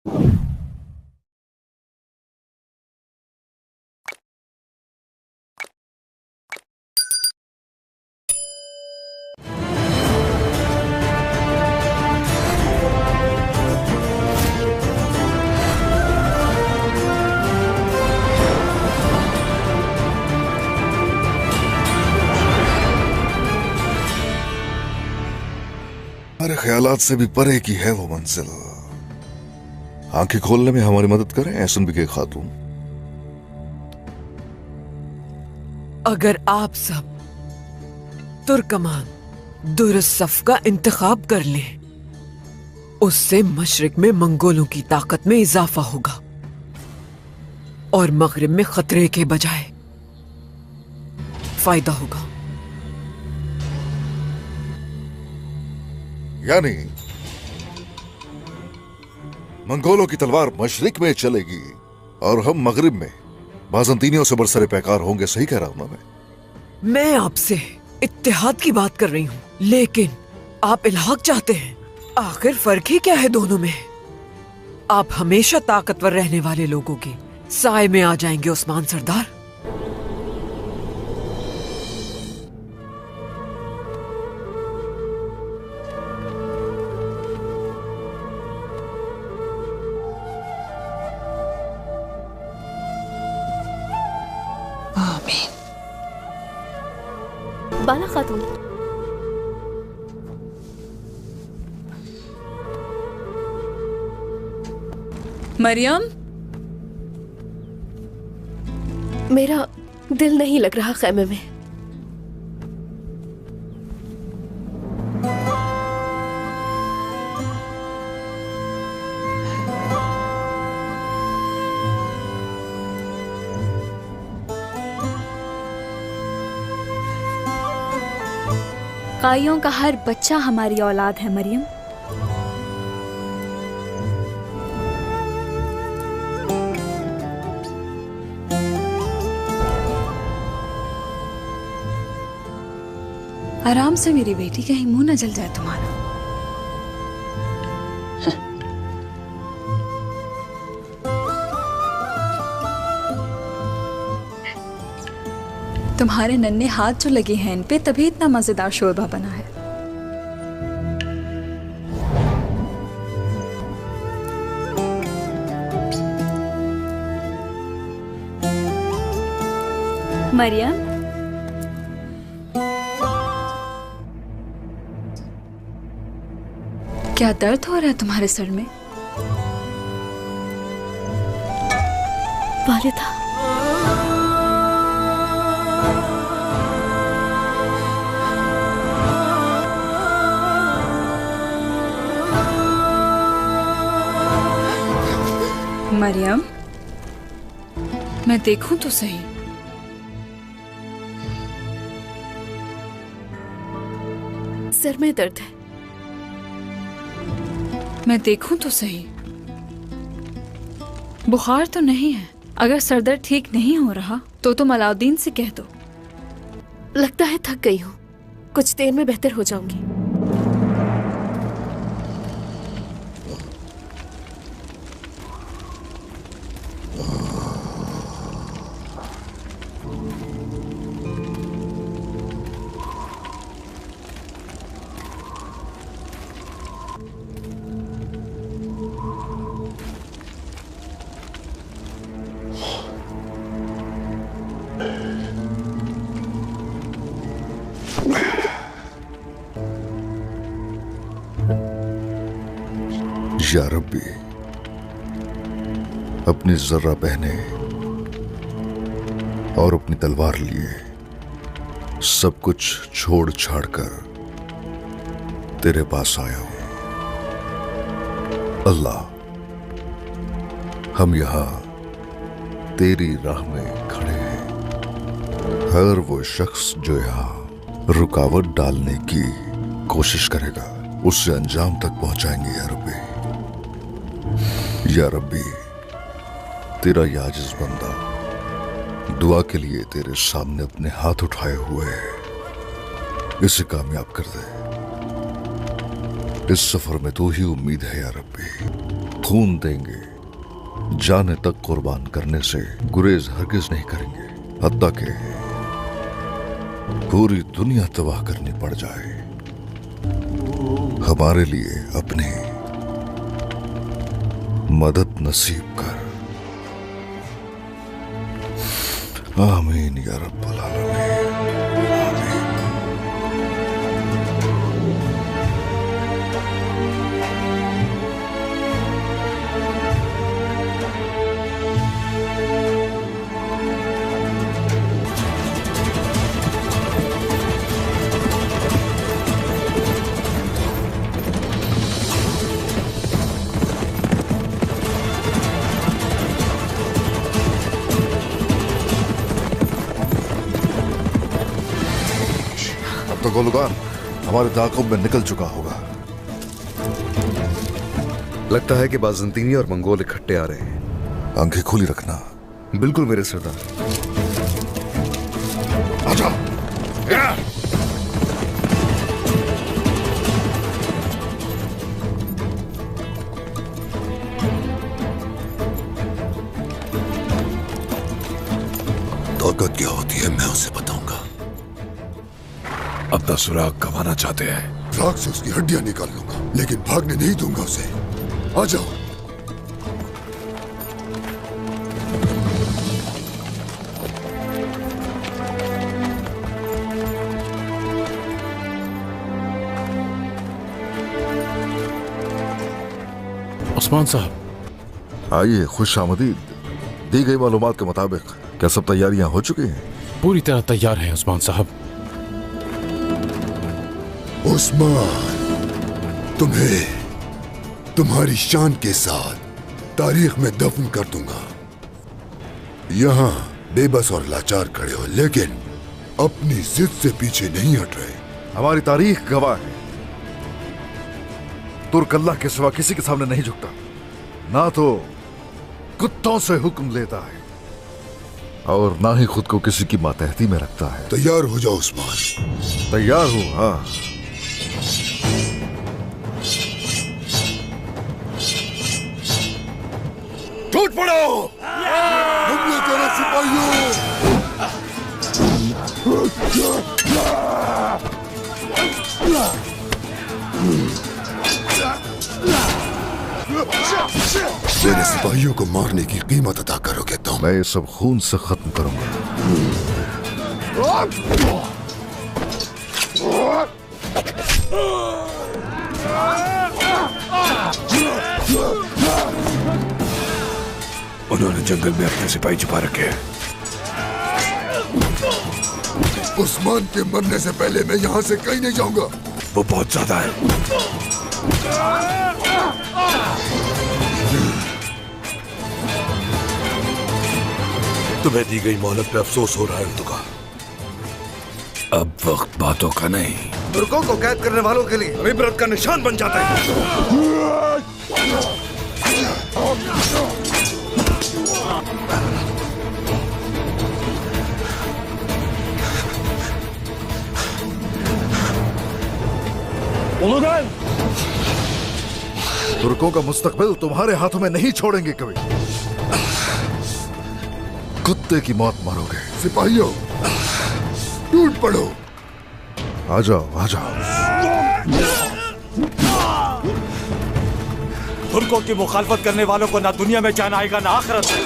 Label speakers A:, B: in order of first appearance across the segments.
A: हमारे ख्यालात से भी परे की है वो मंजिल। आंखें खोलने में हमारी मदद करें एसएनबी खातून।
B: अगर आप सब तुर्कमान दुरुस्सफ का इंतखाब कर लें, उससे मशरिक में मंगोलों की ताकत में इजाफा होगा और मगरिब में खतरे के बजाय फायदा होगा।
A: यानी मंगोलों की तलवार मशरिक में चलेगी और हम मगरिब में बाज़ंतीनियों से बरसरे पैकार होंगे। सही कह रहा हूं ना
B: मैं आपसे इत्तेहाद की बात कर रही हूं, लेकिन आप इल्हाक चाहते हैं। आखिर फर्क ही क्या है दोनों में? आप हमेशा ताकतवर रहने वाले लोगों के साए में आ जाएंगे उस्मान सरदार।
C: बाला खातून,
D: मरियम,
C: मेरा दिल नहीं लग रहा खैमे में।
D: काइयों का हर बच्चा हमारी औलाद है मरियम। आराम से मेरी बेटी, कहीं मुंह न जल जाए तुम्हारा। तुम्हारे नन्हे हाथ जो लगे हैं इन पे, तभी इतना मजेदार शोरबा बना है। मरियम, क्या दर्द हो रहा है तुम्हारे सर में?
C: वालिदा,
D: मरियम, मैं देखूं तो सही।
C: सर में दर्द है।
D: मैं देखूं तो सही। बुखार तो नहीं है। अगर सरदर्द ठीक नहीं हो रहा तो तुम अलाउद्दीन से कह दो।
C: लगता है थक गई हूँ, कुछ देर में बेहतर हो जाऊंगी।
A: या रब्बी, अपनी जर्रा पहने और अपनी तलवार लिए सब कुछ छोड़ छाड़ कर तेरे पास आया हूं। अल्लाह, हम यहां तेरी राह में खड़े हैं। हर वो शख्स जो यहां रुकावट डालने की कोशिश करेगा, उससे अंजाम तक पहुंचाएंगे या रब्बी। या रब्बी, तेरा ये आजिज़ बंदा दुआ के लिए तेरे सामने अपने हाथ उठाए हुए है। इसे कामयाब कर दे। इस सफर में तू ही उम्मीद है या रब्बी। खून देंगे, जाने तक कुर्बान करने से गुरेज हरगिज नहीं करेंगे, हत्ता के पूरी दुनिया तबाह करनी पड़ जाए हमारे लिए अपनी मदद नसीब कर। आमीन या रब्बल आलमीन। तो गोलगान हमारे ताक़ुब में निकल चुका होगा।
E: लगता है कि बाज़ंतीनी और मंगोल इकट्ठे आ रहे हैं।
A: आंखें खुली रखना।
E: बिल्कुल मेरे सरदार।
A: आजा।
F: ताकत क्या होती है मैं उसे बताऊंगा। अपना सुराग गंवाना चाहते हैं।
G: राग से उसकी हड्डियां निकाल लूंगा, लेकिन भागने नहीं दूंगा उसे। आ जाओ।
F: उस्मान साहब।
A: आइए, खुश आमदीद। दी गई मालूमात के मुताबिक क्या सब तैयारियां हो चुकी हैं?
F: पूरी तरह तैयार हैं उस्मान साहब।
G: उस्मान, तुम्हें तुम्हारी शान के साथ तारीख में दफन कर दूंगा। यहाँ बेबस और लाचार खड़े हो, लेकिन अपनी जिद से पीछे नहीं हट रहे।
A: हमारी तारीख गवाह है, तुर्क अल्लाह के सिवा किसी के सामने नहीं झुकता, ना तो कुत्तों से हुक्म लेता है और ना ही खुद को किसी की मातहती में रखता है।
G: तैयार हो जाओ उस्मान।
A: तैयार हूं। हाँ,
G: टूट पड़ो, हमले करो सिपाहियों। मेरे सिपाहियों को मारने की कीमत अदा करोगे तुम।
A: मैं ये सब खून से खत्म करूंगा।
F: उन्होंने जंगल में अपने सिपाही छुपा रखे हैं।
G: उस्मान के मरने से पहले मैं यहाँ से कहीं नहीं जाऊंगा।
F: वो बहुत ज्यादा है। तुम्हें दी गई मोहलत पे अफसोस हो रहा है तुका। अब वक्त बातों का नहीं,
E: तुर्कों को कैद करने वालों के लिए इबरत का निशान बन जाता है।
A: तुर्कों का मुस्तकबिल तुम्हारे हाथों में नहीं छोड़ेंगे कभी। कुत्ते की मौत मरोगे।
G: सिपाहियों, टूट पड़ो।
A: आ जाओ, आ जाओ।
F: तुर्कों की मुखालफत करने वालों को ना दुनिया में चैन आएगा ना आखिरत में।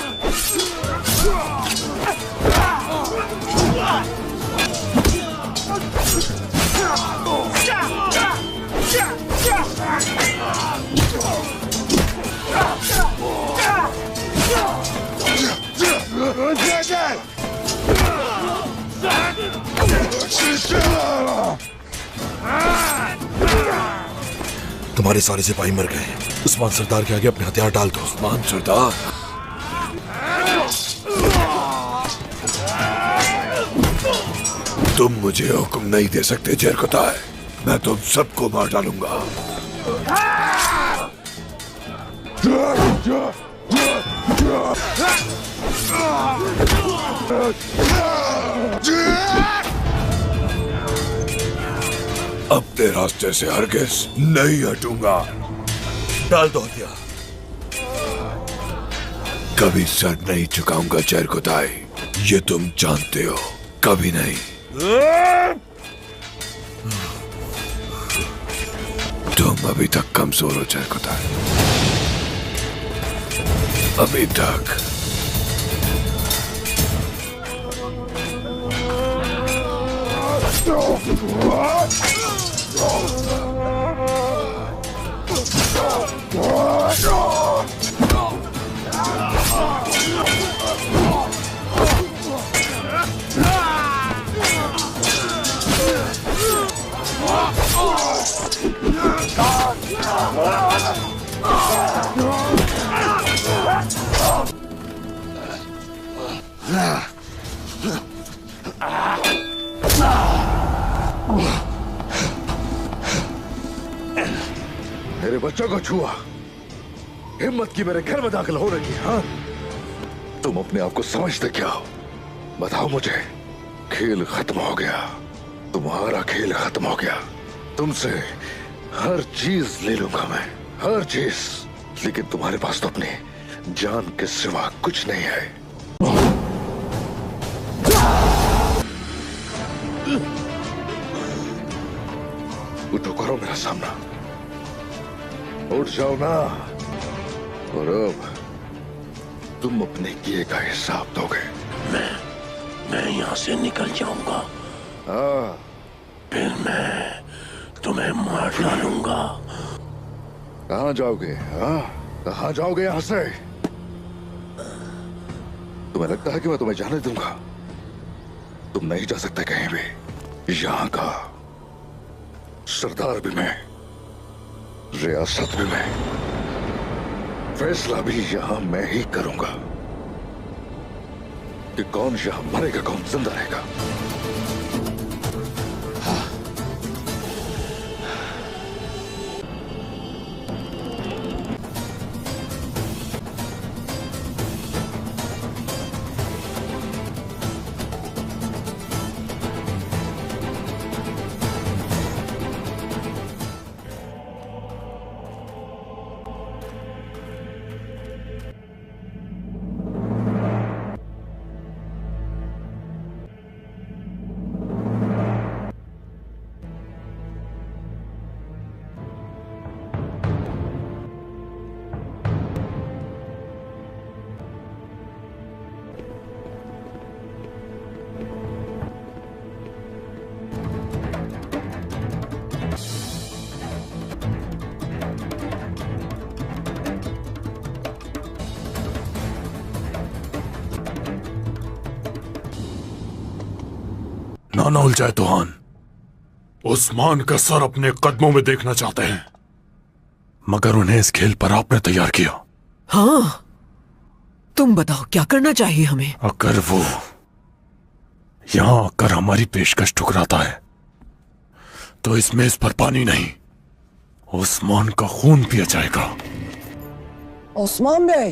F: तुम्हारे सारे सिपाही मर गए। उस्मान सरदार के आगे अपने हथियार डाल दो। उस्मान सरदार, तुम मुझे हुक्म नहीं दे सकते जरकुताय। मैं तुम सबको मार डालूंगा। अपने रास्ते से हरगिज नहीं हटूंगा। डाल दो हथियार। कभी सर नहीं झुकाऊंगा चरखुदाई, ये तुम जानते हो। कभी नहीं। तुम अभी तक कमजोर हो चरखुदाई, अभी तक।
A: मेरे बच्चों को छुआ, हिम्मत की मेरे घर में दाखिल हो रही है। हाँ, तुम अपने आप को समझते क्या हो? बताओ मुझे। खेल खत्म हो गया, तुम्हारा खेल खत्म हो गया। तुमसे हर चीज ले लूंगा मैं, हर चीज, लेकिन तुम्हारे पास तो अपनी जान के सिवा कुछ नहीं है। उठो, करो मेरा सामना, उठ जाओ ना। और अब तुम अपने किए का हिसाब दोगे।
H: मैं यहाँ से निकल जाऊंगा,
A: हाँ,
H: फिर मैं तुम्हें मार डालूंगा।
A: कहाँ जाओगे? हाँ, कहाँ जाओगे यहाँ से? तुम्हें लगता है कि मैं तुम्हें जाने दूंगा? तुम नहीं जा सकते कहीं भी। यहाँ का सरदार भी मैं, रियासत भी मैं, फैसला भी यहाँ मैं ही करूंगा कि कौन यहाँ मरेगा, कौन जिंदा रहेगा।
I: ना उलझाए तुहान, उस्मान का सर अपने कदमों में देखना चाहते हैं, मगर उन्हें इस खेल पर आपने तैयार किया।
B: हाँ, तुम बताओ क्या करना चाहिए हमें?
I: अगर वो यहां आकर हमारी पेशकश ठुकराता है तो इस मेज पर पानी नहीं, उस्मान का खून पिया जाएगा।
J: Osman Bey,